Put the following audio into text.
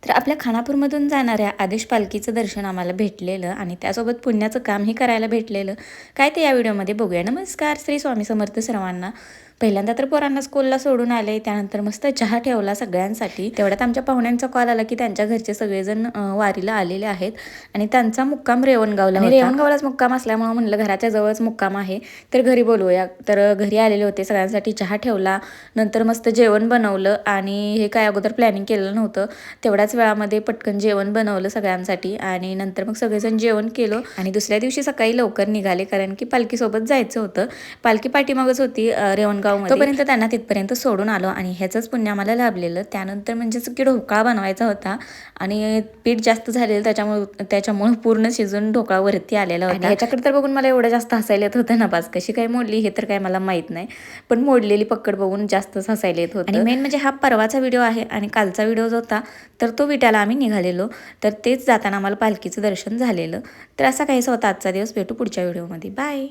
तर आपल्या खानापूरमधून जाणाऱ्या आदेश पालखीचं दर्शन आम्हाला भेटलेलं आणि त्यासोबत पुण्याचं कामही करायला भेटलेलं. काय ते या व्हिडिओमध्ये बघूया. नमस्कार, श्री स्वामी समर्थ सर्वांना. पहिल्यांदा तर पोरांना स्कूलला सोडून आले, त्यानंतर मस्त चहा ठेवला सगळ्यांसाठी. तेवढ्यात आमच्या पाहुण्यांचा कॉल आला की त्यांच्या घरचे सगळेजण वारीला आलेले आहेत आणि त्यांचा मुक्काम रेवणगावला होता. रेवणगावलाच मुक्काम असल्यामुळे म्हणलं घराच्या जवळच मुक्काम आहे तर घरी बोलवूया. तर घरी आलेले होते, सगळ्यांसाठी चहा ठेवला, नंतर मस्त जेवण बनवलं आणि हे काय अगोदर प्लॅनिंग केलं नव्हतं. तेवढ्याच वेळामध्ये पटकन जेवण बनवलं सगळ्यांसाठी आणि नंतर मग सगळेजण जेवण केलं आणि दुसऱ्या दिवशी सकाळी लवकर निघाले कारण की पालखीसोबत जायचं होतं. पालखी पाठीमागच होती रेवणगावमध्ये, तोपर्यंत त्यांना तिथपर्यंत सोडून आलो आणि ह्याचंच पुण्य आम्हाला लाभलेलं. त्यानंतर म्हणजेच की ढोकळा बनवायचा होता आणि पीठ जास्त झालेलं त्याच्यामुळे पूर्ण शिजून ढोकळा वरती आलेला होता. ह्याच्याकडे तर बघून मला एवढं जास्त हसायला येत होतं ना, बास कशी काय मोडली हे तर काय मला माहीत नाही, पण मोडलेली पक्कड बघून जास्तच हसायला येत होतं. आणि मेन म्हणजे हा परवाचा व्हिडिओ आहे आणि कालचा व्हिडिओ जो होता तर तो विटायला आम्ही निघालेलो, तर तेच जाताना आम्हाला पालखीचं दर्शन झालेलं. तर असा काहीसा होता आजचा दिवस. भेटू पुढच्या व्हिडिओमध्ये. बाय.